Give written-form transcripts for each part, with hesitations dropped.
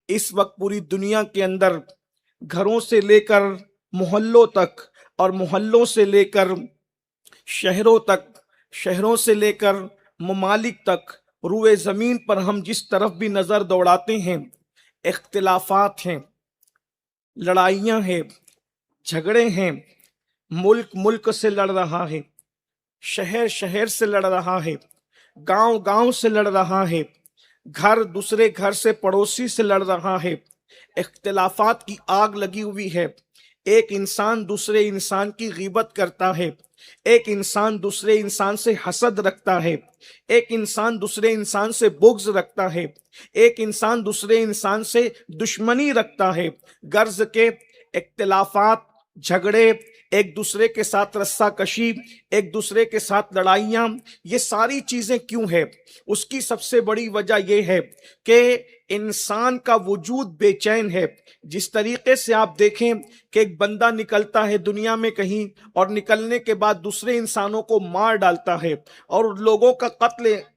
اس وقت پوری دنیا کے اندر گھروں سے لے کر محلوں تک اور محلوں سے لے کر شہروں تک، شہروں سے لے کر ممالک تک، روئے زمین پر ہم جس طرف بھی نظر دوڑاتے ہیں اختلافات ہیں، لڑائیاں ہیں، جھگڑے ہیں، ملک ملک سے لڑ رہا ہے، شہر شہر سے لڑ رہا ہے، گاؤں گاؤں سے لڑ رہا ہے، گھر دوسرے گھر سے پڑوسی سے لڑ رہا ہے، اختلافات کی آگ لگی ہوئی ہے۔ ایک انسان دوسرے انسان کی غیبت کرتا ہے، ایک انسان دوسرے انسان سے حسد رکھتا ہے، ایک انسان دوسرے انسان سے بغض رکھتا ہے، ایک انسان دوسرے انسان سے دشمنی رکھتا ہے۔ غرض کے اختلافات، جھگڑے، ایک دوسرے کے ساتھ رسہ کشی، ایک دوسرے کے ساتھ لڑائیاں، یہ ساری چیزیں کیوں ہے؟ اس کی سب سے بڑی وجہ یہ ہے کہ انسان کا وجود بے چین ہے۔ جس طریقے سے آپ دیکھیں کہ ایک بندہ نکلتا ہے دنیا میں کہیں اور نکلنے کے بعد دوسرے انسانوں کو مار ڈالتا ہے اور لوگوں کا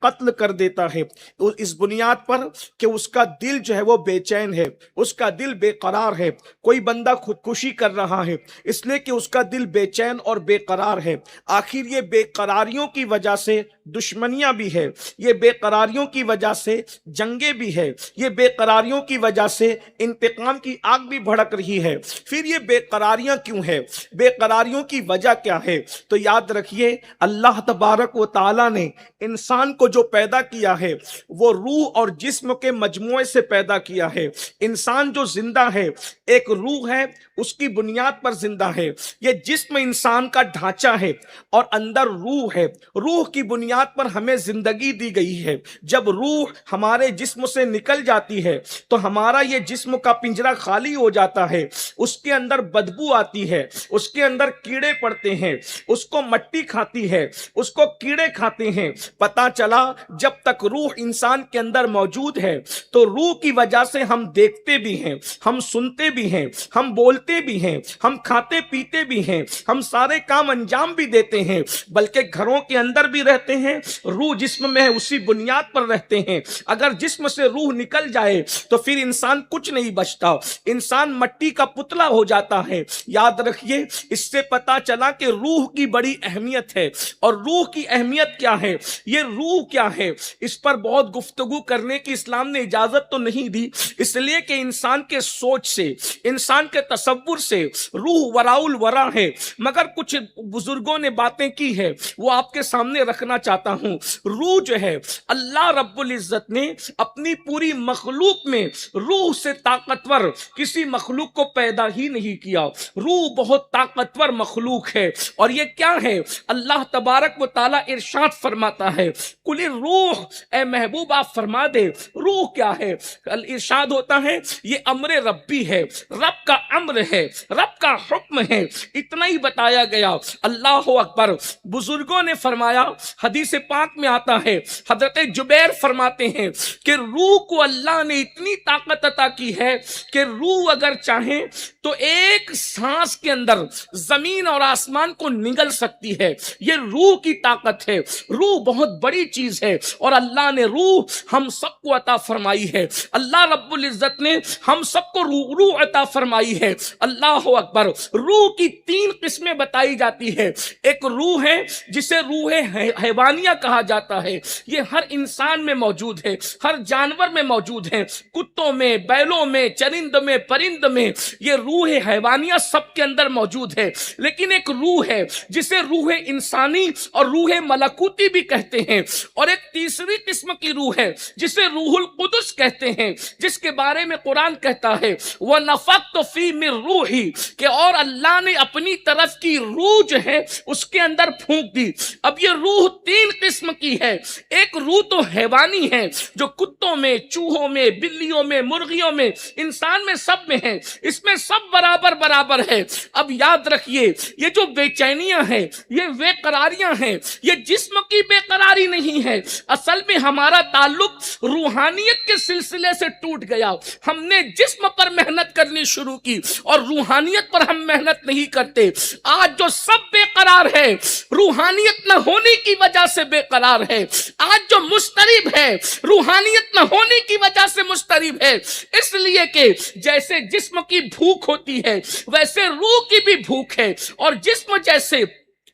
قتل کر دیتا ہے، اس بنیاد پر کہ اس کا دل جو ہے وہ بے چین ہے، اس کا دل بے قرار ہے۔ کوئی بندہ خودکشی کر رہا ہے اس لیے کہ اس کا دل بے چین اور بے قرار ہے۔ آخر یہ بے قراریوں کی وجہ سے دشمنیاں بھی ہے، یہ بے قراریوں کی وجہ سے جنگیں بھی ہے، یہ بے قراریوں کی وجہ سے انتقام کی آگ بھی بھڑک رہی ہے۔ پھر یہ بے قراریاں کیوں ہے؟ بے قراریوں کی وجہ کیا ہے؟ تو یاد رکھیے اللہ تبارک و تعالی نے انسان کو جو پیدا کیا ہے وہ روح اور جسم کے مجموعے سے پیدا کیا ہے۔ انسان جو زندہ ہے ایک روح ہے، اس کی بنیاد پر زندہ ہے۔ یہ جسم انسان کا ڈھانچہ ہے اور اندر روح ہے، روح کی بنیاد پر ہمیں زندگی دی گئی ہے۔ جب روح ہمارے جسم سے نکل جاتی ہے تو ہمارا یہ جسم کا پنجرہ خالی ہو جاتا ہے، اس کے اندر بدبو آتی ہے، اس کے اندر کیڑے پڑتے ہیں، اس کو مٹی کھاتی ہے، اس کو کیڑے کھاتے ہیں۔ پتا چلا جب تک روح انسان کے اندر موجود ہے تو روح کی وجہ سے ہم دیکھتے بھی ہیں، ہم سنتے بھی ہیں، ہم بولتے بھی ہیں، ہم کھاتے پیتے بھی ہیں، ہم سارے کام انجام بھی دیتے ہیں، بلکہ گھروں کے اندر بھی رہتے ہیں۔ روح جسم میں ہے اسی بنیاد پر رہتے ہیں۔ اگر جسم سے روح نکل جائے تو پھر انسان کچھ نہیں بچتا، انسان مٹی کا پتلا ہو جاتا ہے۔ یاد رکھیے اس سے پتا چلا کہ روح کی بڑی اہمیت ہے۔ اور روح کی اہمیت کیا ہے، یہ روح کیا ہے، اس پر بہت گفتگو کرنے کی اسلام نے اجازت تو نہیں دی، اس لیے کہ انسان کے سوچ سے، انسان کے تصور سے روح وراء الورا ہے۔ مگر کچھ بزرگوں نے باتیں کی ہے وہ آپ کے سامنے رکھنا چاہتا ہوں۔ روح جو ہے اللہ رب العزت نے اپنی پوری مخلوق میں روح سے طاقتور کسی مخلوق کو پیدا ہی نہیں کیا۔ روح بہت طاقتور مخلوق ہے۔ اور یہ کیا ہے؟ اللہ تبارک و تعالی ارشاد فرماتا ہے کل روح، اے محبوب آپ فرما دے روح کیا ہے؟ ارشاد ہوتا ہے یہ امر ربی ہے، رب کا امر ہے، رب کا حکم ہے۔ اتنا ہی بتایا گیا۔ اللہ اکبر۔ بزرگوں نے فرمایا، حدیث پاک میں آتا ہے، حضرت جبیر فرماتے ہیں کہ روح کو اللہ نے اتنی طاقت عطا کی ہے کہ روح اگر چاہیں تو ایک سانس کے اندر زمین اور آسمان کو نگل سکتی ہے۔ یہ روح کی طاقت ہے۔ روح بہت بڑی چیز ہے اور اللہ نے روح ہم سب کو عطا فرمائی ہے۔ اللہ رب العزت نے ہم سب کو روح عطا فرمائی ہے۔ اللہ اکبر۔ روح کی 3 قسمیں بتائی جاتی ہے۔ ایک روح ہے جسے روح حیوانیہ کہا جاتا ہے، یہ ہر انسان میں موجود ہے، ہر جانور میں موجود ہے، کتوں میں، بیلوں میں، چرند میں، پرند میں، یہ روح حیوانیہ سب کے اندر موجود ہے۔ لیکن ایک روح ہے جسے روح انسانی اور روح ملکوتی بھی کہتے ہیں، اور ایک تیسری قسم کی روح ہے جسے روح القدس کہتے ہیں، جس کے بارے میں قرآن کہتا ہے وَنَفَخْتُ فِيهِ مِن رُوحِي، کہ اور اللہ نے اپنی طرف کی روح جو ہے اس کے اندر پھونک دی۔ اب یہ روح 3 قسم کی ہے۔ ایک روح تو حیوانی ہے جو کتوں میں، چوہوں میں، بلیوں میں، مرغیوں میں، انسان میں، سب میں ہے، اس میں سب برابر برابر ہے۔ اب یاد رکھیے یہ جو بے چینیاں ہیں، یہ بے قراریاں ہیں، یہ جسم کی بے قراری نہیں ہے، اصل میں ہمارا تعلق روحانیت کے سلسلے سے ٹوٹ گیا۔ ہم نے جسم پر محنت کرنی شروع کی اور روحانیت پر ہم محنت نہیں کرتے۔ آج جو سب بے قرار ہے روحانیت نہ ہونے کی وجہ سے بے قرار ہے۔ آج جو مضطرب ہے روحانیت نہ ہونے کی وجہ سے مضطرب ہے، اس لیے کہ جیسے جسم کی بھوک ہوتی ہے ویسے روح کی بھی بھوک ہے، اور جسم جیسے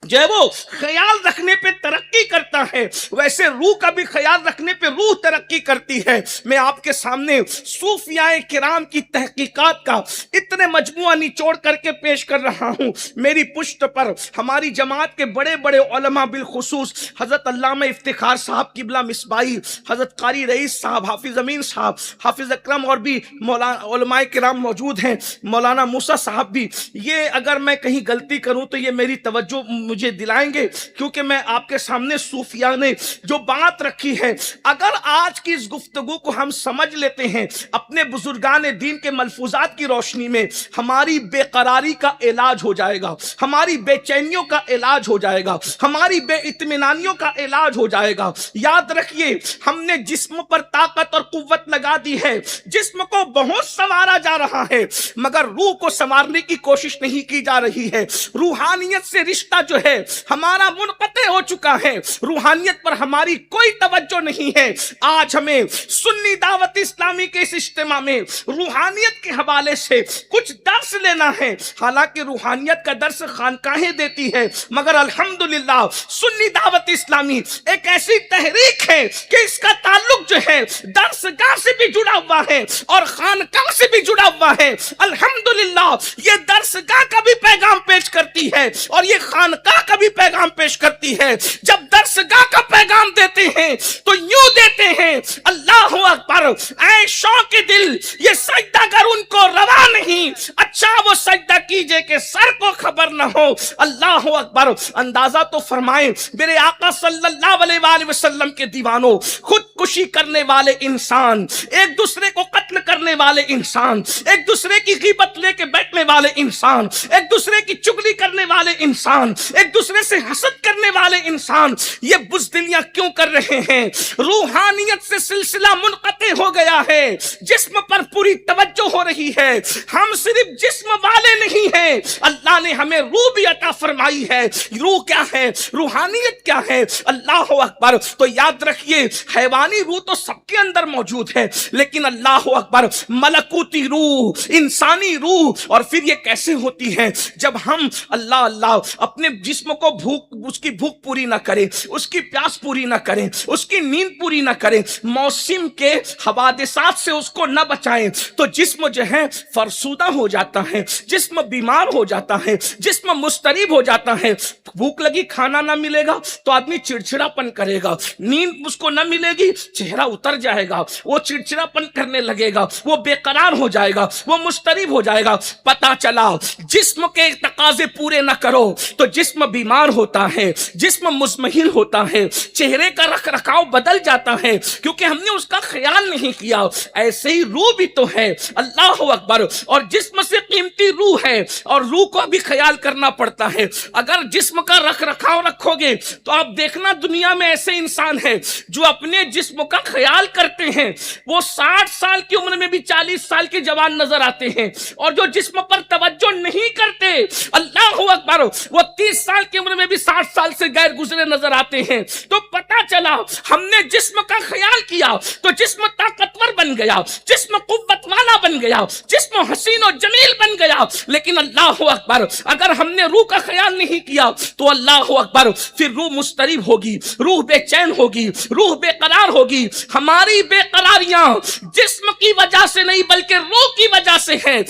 جو ہے وہ خیال رکھنے پہ ترقی کرتا ہے ویسے روح کا بھی خیال رکھنے پہ روح ترقی کرتی ہے۔ میں آپ کے سامنے صوفیاء کرام کی تحقیقات کا اتنے مجموعہ نچوڑ کر کے پیش کر رہا ہوں۔ میری پشت پر ہماری جماعت کے بڑے بڑے علماء بالخصوص حضرت علامہ افتخار صاحب قبلہ مصباحی، حضرت قاری رئیس صاحب، حافظ امین صاحب، حافظ اکرم اور بھی علماء کرام موجود ہیں، مولانا موسیٰ صاحب بھی۔ یہ اگر میں کہیں غلطی کروں تو یہ میری توجہ مجھے دلائیں گے، کیونکہ میں آپ کے سامنے صوفیاء نے جو بات رکھی ہے، اگر آج کی اس گفتگو کو ہم سمجھ لیتے ہیں اپنے بزرگان دین کے ملفوظات کی روشنی میں، ہماری بے قراری کا علاج ہو جائے گا، ہماری بے چینیوں کا علاج ہو جائے گا، ہماری بے اطمینانیوں کا علاج ہو جائے گا۔ یاد رکھیے، ہم نے جسم پر طاقت اور قوت لگا دی ہے، جسم کو بہت سنوارا جا رہا ہے مگر روح کو سنوارنے کی کوشش نہیں کی جا رہی ہے۔ روحانیت سے رشتہ جو ہے ہمارا منقطع ہو چکا ہے، روحانیت پر ہماری کوئی توجہ نہیں ہے۔ آج ہمیں سنی دعوت اسلامی کے اس اجتماع میں روحانیت کے حوالے سے کچھ درس لینا ہے، حالانکہ روحانیت کا درس خانقاہیں دیتی ہے، مگر الحمدللہ سنی دعوت اسلامی ایک ایسی تحریک ہے کہ اس کا تعلق جو ہے درس گاہ سے بھی جڑا ہوا ہے اور خانقاہ سے بھی جڑا ہوا ہے۔ الحمدللہ یہ درس گاہ کا بھی پیغام پیش کرتی ہے اور یہ خانقاہ کا بھی پیغام پیش کرتی ہے۔ جب درس گاہ کا پیغام دیتے ہیں تو یوں دیتے ہیں، اللہ اکبر، اے شوق دل، یہ سجدہ گر ان کو روا نہیں، اچھا وہ سجدہ کیجئے کہ سر کو خبر نہ ہو۔ اللہ اکبر، اندازہ تو فرمائیں میرے آقا صلی اللہ علیہ وآلہ وسلم کے دیوانوں، خودکشی کرنے والے انسان، ایک دوسرے کو قتل کرنے والے انسان، ایک دوسرے کی غیبت لے کے بیٹھنے والے انسان، ایک دوسرے کی چگلی کرنے والے انسان، ایک دوسرے سے حسد کرنے والے انسان، یہ بزدلیاں کیوں کر رہے ہیں؟ روحانیت سے سلسلہ منقطع ہو گیا ہے، جسم پر پوری توجہ ہو رہی ہے۔ ہم صرف جسم والے نہیں ہیں، اللہ نے ہمیں روح بھی عطا فرمائی ہے۔ روح کیا ہے؟ روحانیت کیا ہے؟ اللہ اکبر۔ تو یاد رکھیے، حیوانی روح تو سب کے اندر موجود ہے، لیکن اللہ اکبر، ملکوتی روح، انسانی روح، اور پھر یہ کیسے ہوتی ہے؟ جب ہم اللہ اپنے جسم کو اس کی بھوک پوری نہ کریں، اس کی پیاس پوری نہ کریں، اس کی نیند پوری نہ کریں، موسم کے حوادثات سے اس کو نہ بچائیں تو جسم جو ہے فرسودہ ہو جاتا ہے، جسم بیمار ہو جاتا ہے، جسم مضطرب ہو جاتا ہے۔ بھوک لگی، کھانا نہ ملے گا تو آدمی چڑچڑا پن کرے گا، نیند اس کو نہ ملے گی چہرہ اتر جائے گا، وہ چڑچڑا پن کرنے لگے گا، وہ بے قرار ہو جائے گا، وہ مضطرب ہو جائے گا۔ پتہ چلا جسم کے تقاضے پورے نہ کرو تو جسم بیمار ہوتا ہے، جسم مزمحل ہوتا ہے، چہرے کا رکھ رکھاؤ بدل جاتا ہے کیونکہ ہم نے اس کا خیال نہیں کیا۔ ایسے ہی روح بھی تو ہے، اللہ اکبر، اور جسم سے قیمتی روح ہے اور روح کو بھی خیال کرنا پڑتا ہے۔ اگر جسم کا رکھ رکھاؤ رکھو گے تو آپ دیکھنا دنیا میں ایسے انسان ہیں جو اپنے جسم کا خیال کرتے ہیں، وہ 60 سال کی عمر میں بھی 40 سال کے جوان نظر آتے ہیں، اور جو جسم پر توجہ نہیں کرتے، اللہ اکبر، وہ 30 سال کی عمر میں بھی 60 سال سے غیر گزرے نظر آتے ہیں۔ تو پتہ چلا ہم نے جسم کا خیال کیا تو جسم طاقتور بن گیا، جسم قوت والا بن گیا، جسم حسین و جمیل بن گیا، لیکن اللہ اکبر اگر ہم نے روح کا خیال نہیں کیا تو اللہ اکبر پھر روح مضطرب ہوگی، روح بے چین ہوگی، روح بے قرار ہوگی۔ ہماری بے قراریاں جسم کی وجہ سے نہیں بلکہ روح کی وجہ سے ہیں۔